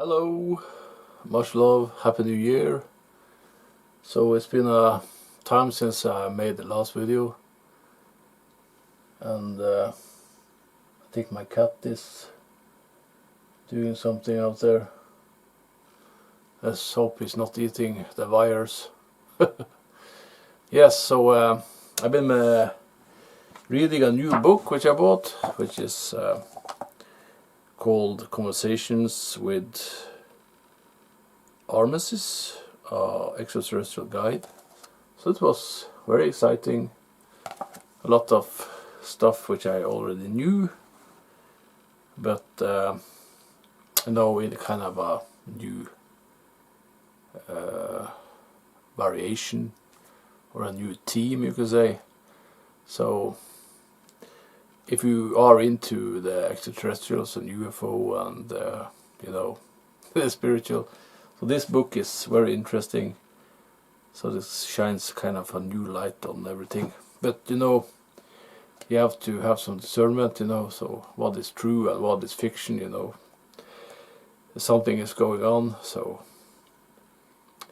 Hello, much love, happy new year. So it's been a time since I made the last video, and I think my cat is doing something out there. Let's hope he's not eating the wires. Yes, so I've been reading a new book which I bought, which is called Conversations with Armistice, extraterrestrial guide. So it was very exciting. A lot of stuff which I already knew, but in kind of a new variation or a new theme, you could say. So if you are into the extraterrestrials and UFO and the spiritual, so this book is very interesting. So this shines kind of a new light on everything. But you have to have some discernment, so what is true and what is fiction, Something is going on, so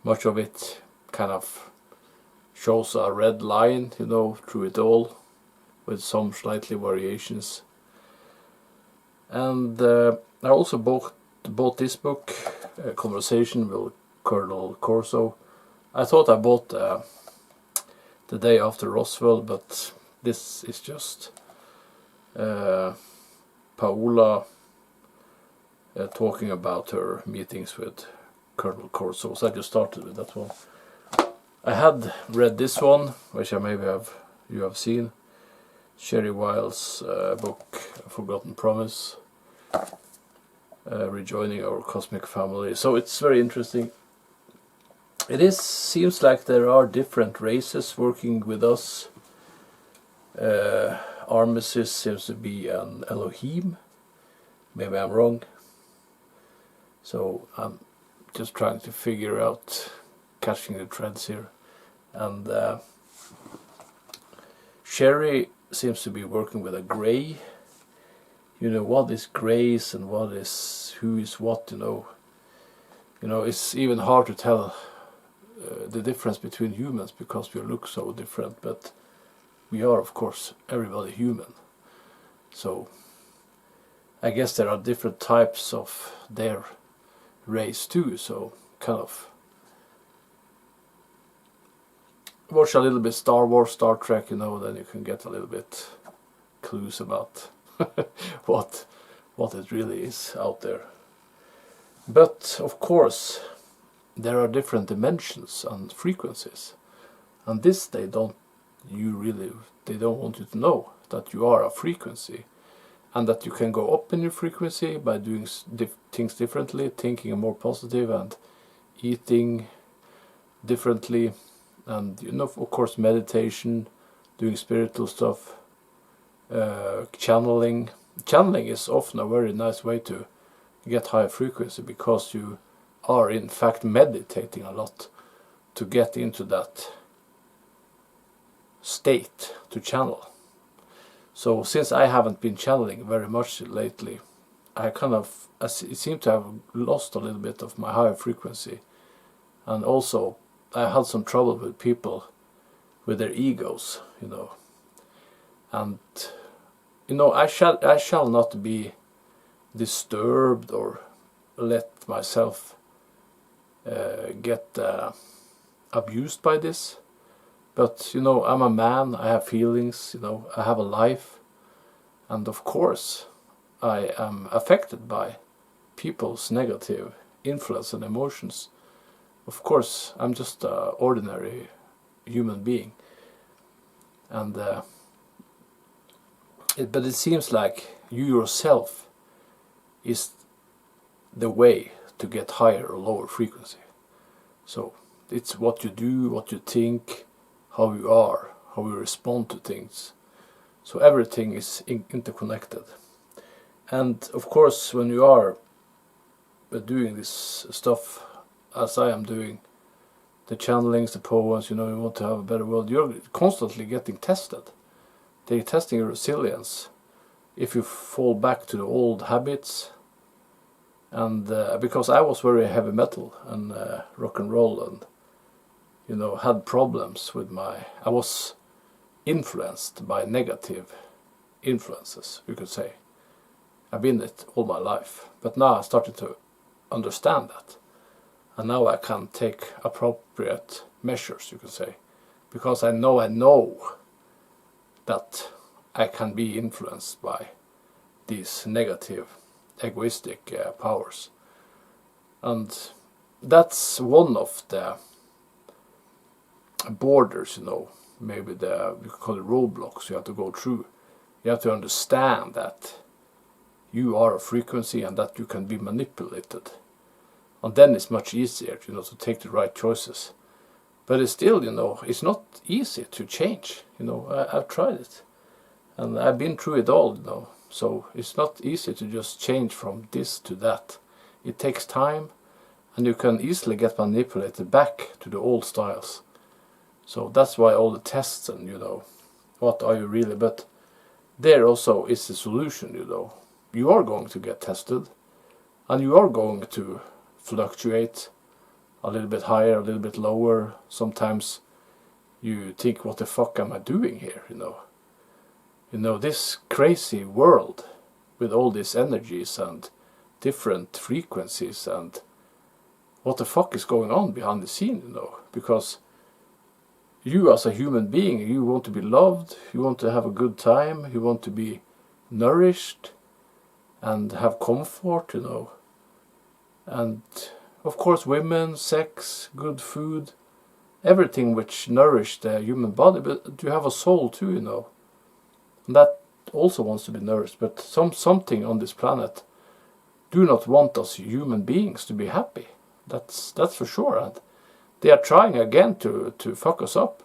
much of it kind of shows a red line, through it all, with some slightly variations. And I also bought this book, Conversation with Colonel Corso. I thought I bought the day after Roswell, but this is just Paola talking about her meetings with Colonel Corso. So I just started with that one. I had read this one, which I maybe you have seen, Sherry Weil's book Forgotten Promise, Rejoining Our Cosmic Family. So it's very interesting. Seems like there are different races working with us. Armistice seems to be an Elohim. Maybe I'm wrong. So I'm just trying to figure out, catching the threads here. And Sherry seems to be working with a grey. What is grays and who is what, It's even hard to tell the difference between humans because we look so different, but we are, of course, everybody human. So I guess there are different types of their race too, so kind of watch a little bit Star Wars, Star Trek, then you can get a little bit clues about what it really is out there. But of course there are different dimensions and frequencies, and this they don't want you to know that you are a frequency, and that you can go up in your frequency by doing things differently, thinking more positive and eating differently, and of course meditation, doing spiritual stuff, channeling. Channeling is often a very nice way to get higher frequency, because you are in fact meditating a lot to get into that state to channel. So since I haven't been channeling very much lately, I seem to have lost a little bit of my higher frequency, and also I had some trouble with people with their egos, and I shall not be disturbed or let myself get abused by this. But I'm a man, I have feelings, I have a life, and of course I am affected by people's negative influence and emotions. Of course, I'm just an ordinary human being, and but it seems like you yourself is the way to get higher or lower frequency. So it's what you do, what you think, how you are, how you respond to things. So everything is interconnected. And of course, when you are doing this stuff as I am doing, the channelings, the poems, you want to have a better world, you're constantly getting tested. They're testing your resilience. If you fall back to the old habits, And because I was very heavy metal and rock and roll, and had problems with I was influenced by negative influences, you could say. I've been it all my life, but now I started to understand that, and now I can take appropriate measures, you could say, because I know that I can be influenced by these negative, egoistic powers, and that's one of the borders, maybe we could call it roadblocks you have to go through. You have to understand that you are a frequency and that you can be manipulated. And then it's much easier, to take the right choices. But it's still, it's not easy to change. I've tried it. And I've been through it all, So it's not easy to just change from this to that. It takes time, and you can easily get manipulated back to the old styles. So that's why all the tests and, what are you really? But there also is the solution, You are going to get tested, and you are going to fluctuate a little bit higher, a little bit lower. Sometimes you think, what the fuck am I doing here, This crazy world with all these energies and different frequencies, and what the fuck is going on behind the scene, Because you as a human being, you want to be loved, you want to have a good time, you want to be nourished and have comfort, And of course women, sex, good food, everything which nourish the human body, but you have a soul too, And that also wants to be nourished, but something on this planet do not want us human beings to be happy. That's for sure, and they are trying again to fuck us up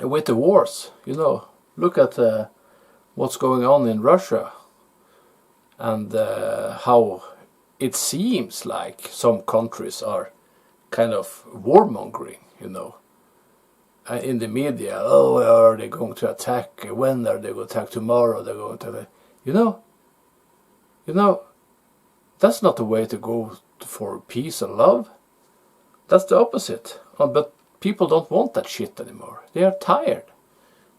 with the wars. Look at what's going on in Russia, and how it seems like some countries are kind of warmongering, in the media. Oh, are they going to attack? When are they going to attack? Tomorrow they're going to attack. That's not the way to go for peace and love. That's the opposite. But people don't want that shit anymore. They are tired.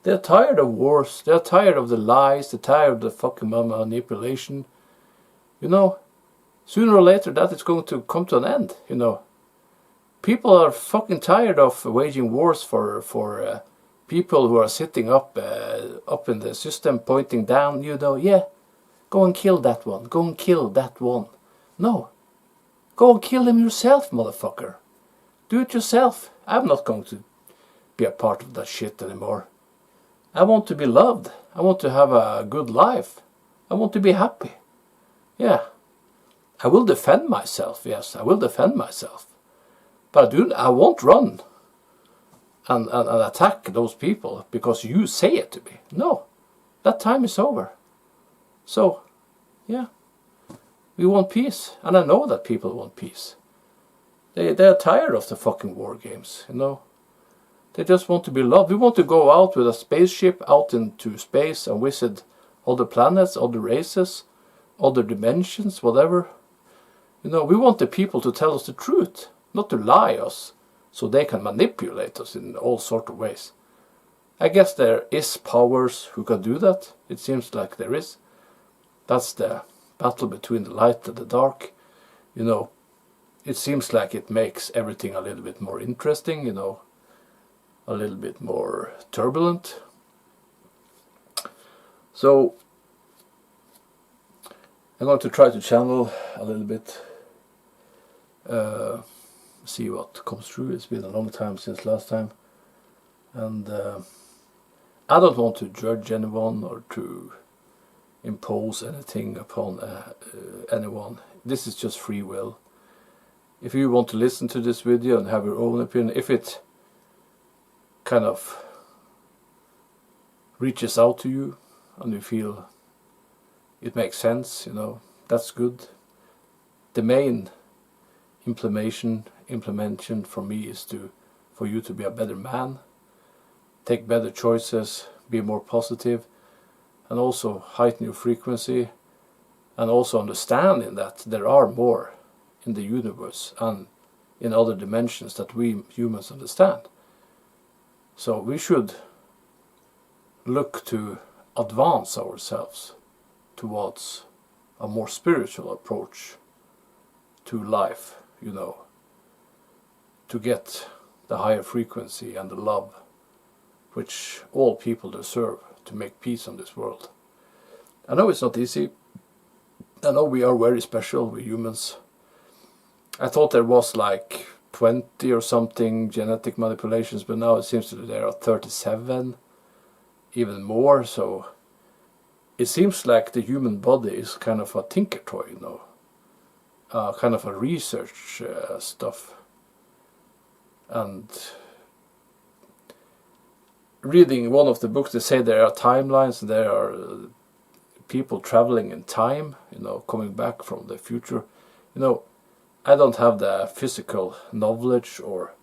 They're tired of wars. They're tired of the lies. They're tired of the fucking manipulation. Sooner or later that is going to come to an end. People are fucking tired of waging wars for people who are sitting up in the system, pointing down. Yeah, go and kill that one. Go and kill that one. No, go and kill him yourself, motherfucker. Do it yourself. I'm not going to be a part of that shit anymore. I want to be loved. I want to have a good life. I want to be happy. Yeah. I will defend myself. Yes, I will defend myself. But I won't run and attack those people because you say it to me. No. That time is over. So, yeah. We want peace. And I know that people want peace. They're tired of the fucking war games, They just want to be loved. We want to go out with a spaceship out into space and visit other planets, other races, other dimensions, whatever. We want the people to tell us the truth, not to lie us, so they can manipulate us in all sorts of ways. I guess there is powers who can do that. It seems like there is. That's the battle between the light and the dark. It seems like it makes everything a little bit more interesting, a little bit more turbulent. So I'm going to try to channel a little bit, see what comes through. It's been a long time since last time, and I don't want to judge anyone or to impose anything upon anyone. This is just free will. If you want to listen to this video and have your own opinion, if it kind of reaches out to you and you feel it makes sense, that's good. The main implementation for me is for you to be a better man, take better choices, be more positive, and also heighten your frequency and also understanding that there are more in the universe and in other dimensions that we humans understand. So we should look to advance ourselves towards a more spiritual approach to life, to get the higher frequency and the love which all people deserve to make peace on this world. I know it's not easy. I know we are very special, we humans. I thought there was like 20 or something genetic manipulations, but now it seems that there are 37, even more. So it seems like the human body is kind of a tinker toy, kind of a research stuff. And reading one of the books, they say there are timelines, there are people traveling in time, coming back from the future. I don't have the physical knowledge or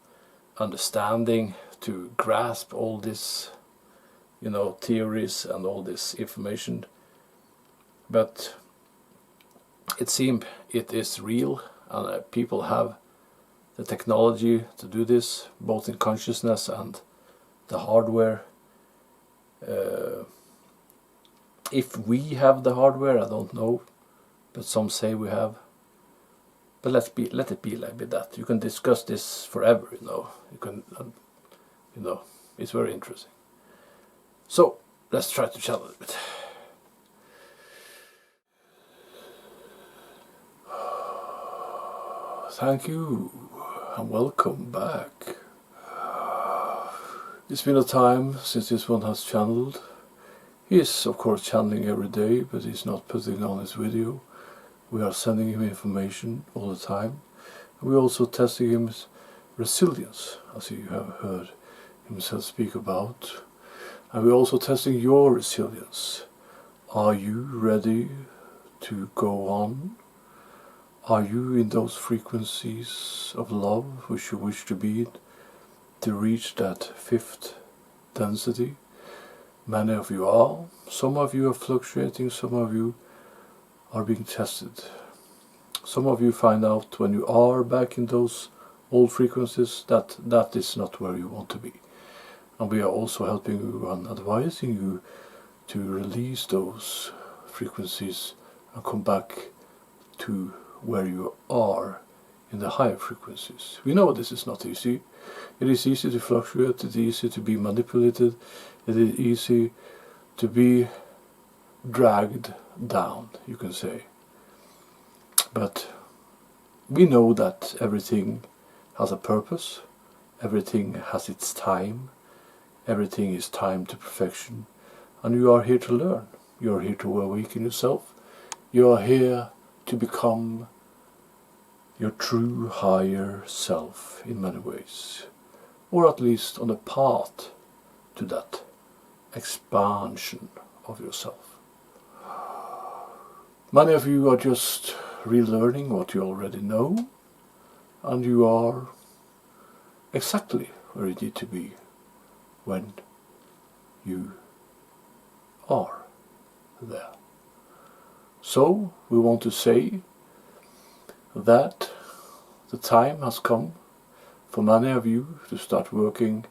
understanding to grasp all this, theories and all this information. But it seems it is real, and people have the technology to do this, both in consciousness and the hardware. If we have the hardware, I don't know, but some say we have. But let it be like that. You can discuss this forever, You can, it's very interesting. So let's try to channel it a bit. Thank you and welcome back. It's been a time since this one has channeled. He is of course channeling every day, but he's not putting on his video. We are sending him information all the time. We're also testing his resilience, as you have heard himself speak about. And we're also testing your resilience. Are you ready to go on? Are you in those frequencies of love which you wish to be in, to reach that fifth density? Many of you are. Some of you are fluctuating, some of you are being tested. Some of you find out when you are back in those old frequencies that that is not where you want to be. And we are also helping you and advising you to release those frequencies and come back to where you are in the higher frequencies. We know this is not easy. It is easy to fluctuate, it is easy to be manipulated, it is easy to be dragged down, you can say. But we know that everything has a purpose, everything has its time, everything is timed to perfection, and you are here to learn. You are here to awaken yourself. You are here to become your true higher self in many ways, or at least on a path to that expansion of yourself. Many of you are just relearning what you already know, and you are exactly where you need to be when you are there. So we want to say that the time has come for many of you to start working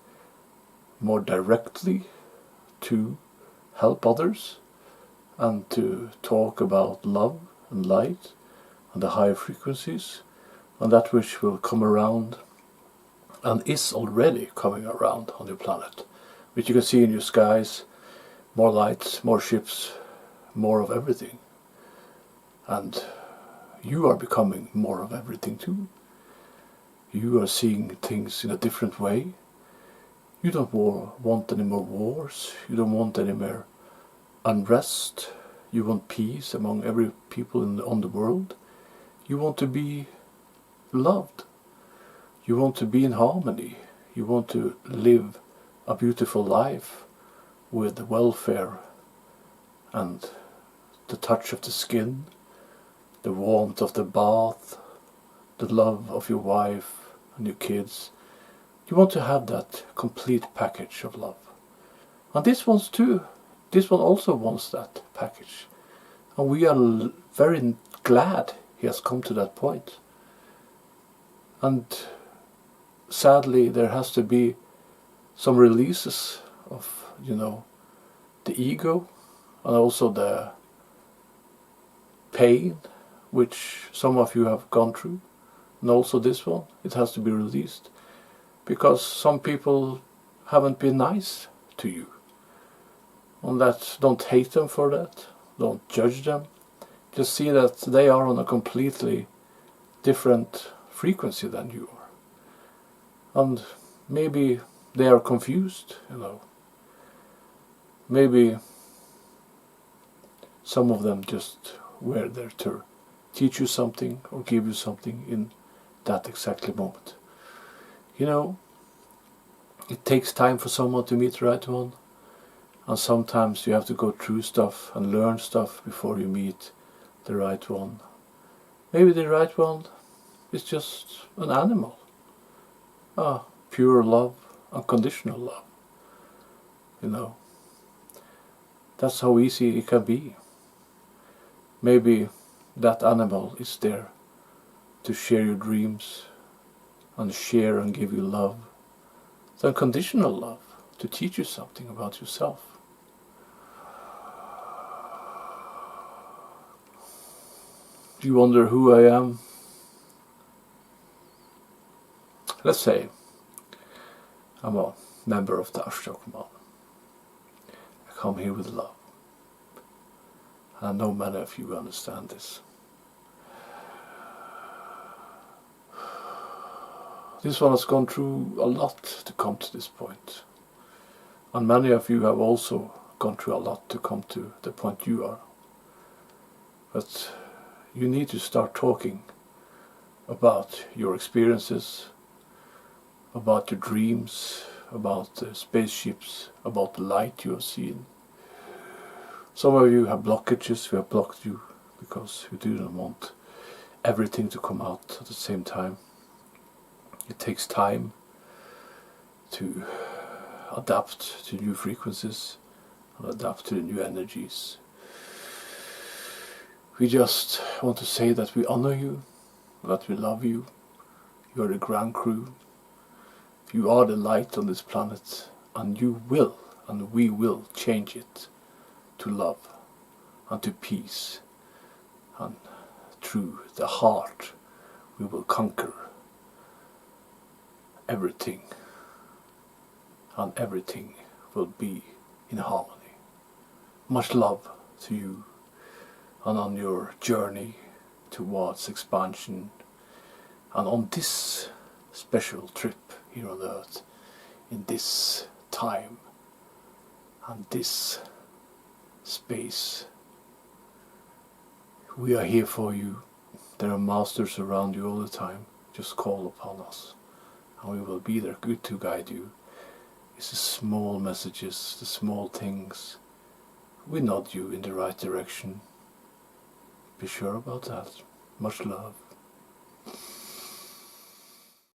more directly to help others and to talk about love and light and the higher frequencies and that which will come around and is already coming around on your planet, which you can see in your skies. More lights, more ships, more of everything. And you are becoming more of everything too. You are seeing things in a different way. You don't want any more wars. You don't want any more unrest. You want peace among every people on the world. You want to be loved. You want to be in harmony. You want to live a beautiful life with welfare and the touch of the skin, the warmth of the bath, the love of your wife and your kids. You want to have that complete package of love. And this one also wants that package. And we are very glad he has come to that point. And sadly, there has to be some releases of, the ego, and also the pain which some of you have gone through, and also this one, it has to be released, because some people haven't been nice to you. And that, don't hate them for that, don't judge them, just see that they are on a completely different frequency than you are. And maybe they are confused, maybe some of them just were there to teach you something or give you something in that exactly moment. It takes time for someone to meet the right one, and sometimes you have to go through stuff and learn stuff before you meet the right one. Maybe the right one is just an animal. Pure love, unconditional love. That's how easy it can be. Maybe that animal is there to share your dreams and share and give you love. The unconditional love, to teach you something about yourself. Do you wonder who I am? Let's say I'm a member of the Ashtar Command. I come here with love. And I know many of you understand this. This one has gone through a lot to come to this point. And many of you have also gone through a lot to come to the point you are. But you need to start talking about your experiences, about your dreams, about the spaceships, about the light you have seen. Some of you have blockages, we have blocked you because you do not want everything to come out at the same time. It takes time to adapt to new frequencies and adapt to the new energies. We just want to say that we honor you, that we love you. You are the grand crew. You are the light on this planet, and you will, and we will change it to love and to peace. And through the heart we will conquer everything, and everything will be in harmony. Much love to you, and on your journey towards expansion, and on this special trip here on Earth, in this time and this space. We are here for you. There are masters around you all the time. Just call upon us, and we will be there, good to guide you. It's the small messages, the small things. We nod you in the right direction. Be sure about that. Much love.